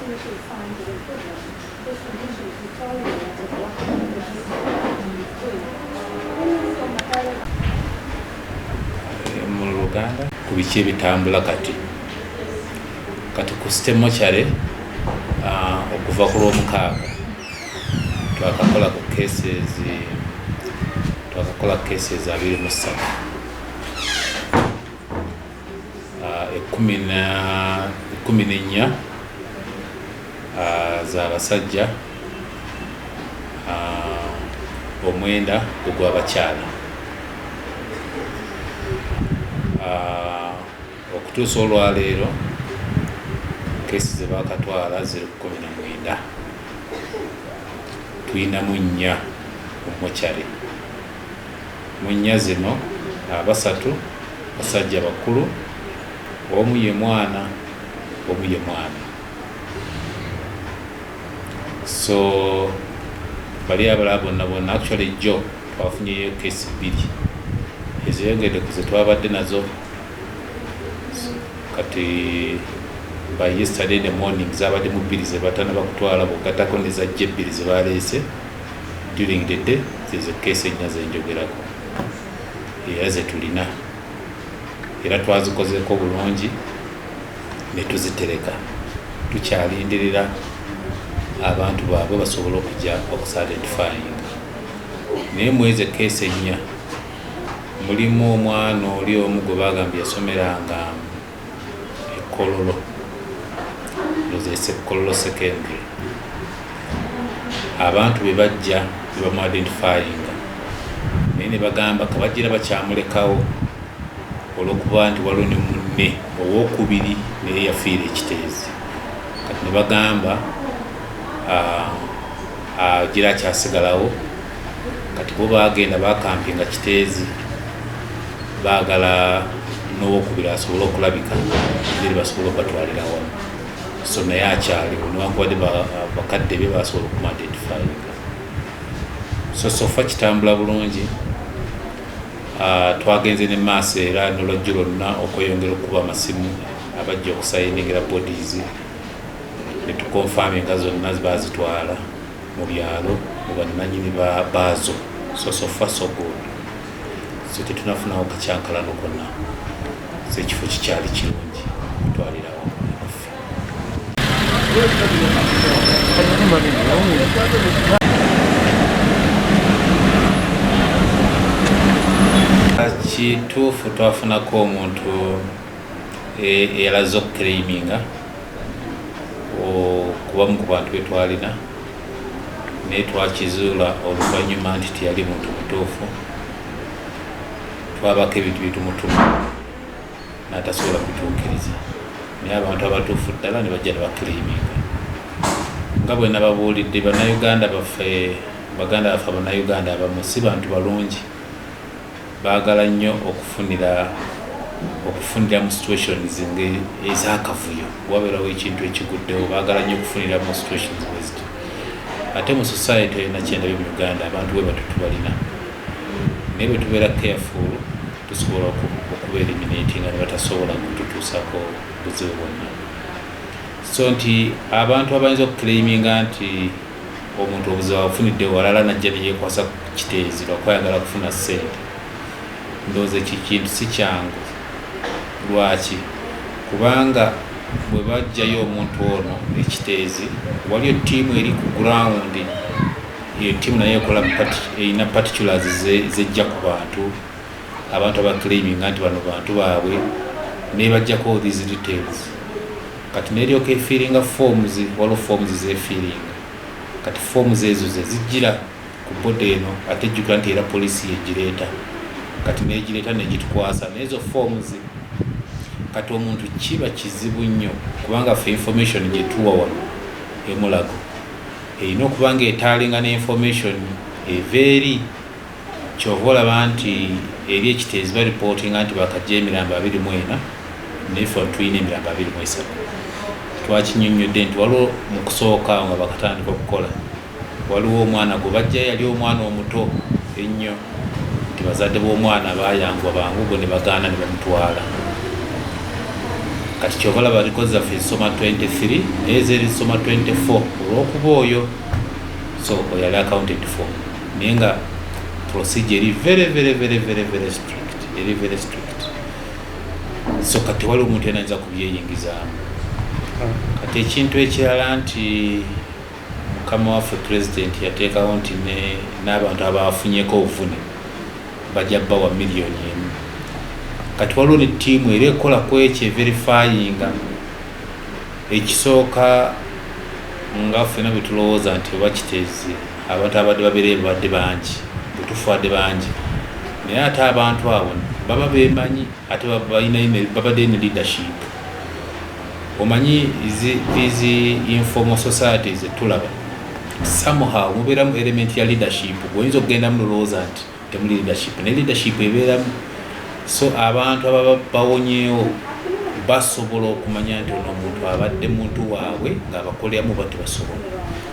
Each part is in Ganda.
mu Luganda ku biki ebitambula kati ku sitemokyale okuva ku Lwomukaaga twakakola cases 23 14 z'abasajja 9 ogw'abakyala. Okutuusa olwaleero kesi ze bakatwala ziri 19 tulinamu 4 mu mokyale. Mu 4 zino 3 basajja bakulu, omu ye mwana. So bali abalala bonna actually jo twafunyeyo kesi 2 eziyongedde ku ze twabadde nazo kati by yesterday in the morning zabadde mu 2 ze batanaba kutwala bogatako ne zajja 2 ze baleese during the day. Zizo kesi 4 zenjogerako era ze tulina era twazikozeeko bulungi ne tuzitereka, tukyalindirira abantu baabwe basobola okujja okusidentifying. Naye mweze kesi 4 mulimu omwana oli omu gwe bagambye yasomeranga Kololo, Kololo secondary. Abantu be bajja bamu identifying naye ne bagamba kabagira bakyamulekawo olw'okuba nti waliwo ne munne owookubiri naye yafiira ekiteezi. Kati ne bagamba agira akyasigalawo. Kati bo bagenda bakampinga kiteezi baagala n'owookubiri asobole okulabika ngeri basobola okubatwalira wamu. So naye akyaliwo newankubadde bakadde be basobola okumuidentifyinga. So kitambula bulungi. Twagenze ne maaso era n'olwajjo lwonna okweyongera okuba amasimu abajja okusayiningira bodies ne tukonfaminga zonna bazitwala mu byalo mu bannannyini baazo. So far so good. So tetunafunawo kakyankalano konna. So ekifo kikyali kirungi kutwalirawo naffe. Kituufu twafunako omuntu eyalaze okuclaiminga okubamu ku bantu be twalina, naye twakizuula oluvannyuma nti tiyali muntu mutuufu. Twabako ebintu bitumutuma n'atasobola kutuukiriza, naye abantu abatuufu ddala ne bajja ne baclaiminga. Nga bwe nababuulidde, bannayuganda baffe, baganda baffe abannayuganda abamu si bantu balungi, baagala nnyo okufunira mu situations ez'akavuyo. Wabeerawo ekintu ekiguddewo baagala nnyo okufunira mu situations bweziti. Ate mu society erina kyendabye mu Uganda abantu bwe batu tubalina, naye bwe tubeera careful tusobola okubaeliminating nga ne batasobola kututuusako buzibu bwonna. So nti abantu abayinza okuclaiminga nti omuntu obuzibu abufunidde walala najja ne yeekwasa kiteezi lwakwayagala kufuna ssente, ndowooza ekintu si kyangu. Lwaki? Kubanga bwe bajjayo omuntu ono ekiteezi, waliyo ttiimu eri ku ground, iyo ttiimu naye erina particulars zejja ku abantu abaclaiminga nti bano bantu baabwe, naye bajjako all these details. Kati neryoka efiiringa forms, waliwo forms zefiiringa. Kati forms ezo ze zijjira ku bodi eno, ate ejjukira nti era poliisi yegireeta. Kati negireeta negitukwasa n'ezo forms. Kati omuntu kiba kizibu nnyo kubanga ffe information gye tuwa wano emulago erina okuba nga etaalinga ne information eva eri. Kyova olaba nti eri ekiteezi baripootinga nti bakajja emirambo 24 naye ffe tulina emirambo 23. Twakinnyonnyodde nti waliwo mu kusooka nga bakatandika okukola, waliwo omwana gwe bajja yali omwana omuto ennyo, nti bazadde b'omwana baayangwa bangu gwe ne bagaana ne bamutwala. kati kyovala balikozi zaffe ezisoma 23 naye ezisoma 24 olw'okuba oyo so oyali accounted for naye nga procedure eri very strict so kati wali omuntu yenayinza kubyeyingizaamu. Kati ekintu ekirala nti mukama waffe president yateekawo nti n'abantu abafunyeko obuvune bajja bawa miliyoni emu. Kati waliwo ne ttiimu era ekola ku ekyo verifyinga ekisooka nga ffena bwe tulowooza nti oba kiteezi abantu abadde babeera babadde bangi bwe tufaadde bangi naye ate abantu abo baba beemanyi ate babadde ne leadership. Omanyi these informal societies tulaba somehow mubeeramu element ya leadership oyinza okugenda mulowooza nti temuli leadership ne leadership ebeeramu. So abantu ababa bawonyeewo basobola okumanya nti ono omuntu abadde muntu waabwe ng'abakoleramu bati basobola.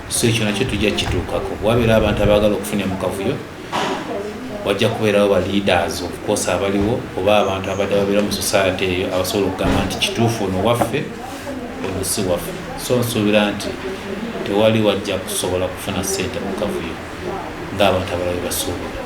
So ekyo nakyo tujja kituukako bwabeera abantu abaagala okufuna mu kavuyo wajja kubeerawo ba leaders of course abaliwo oba abantu abadde babeera mu society eyo abasobola okugamba nti kituufu ono waffe ono si waffe. So nsuubira nti tewali wajja kusobola kufuna ssente mu kavuyo ng'abantu abalala basuubula.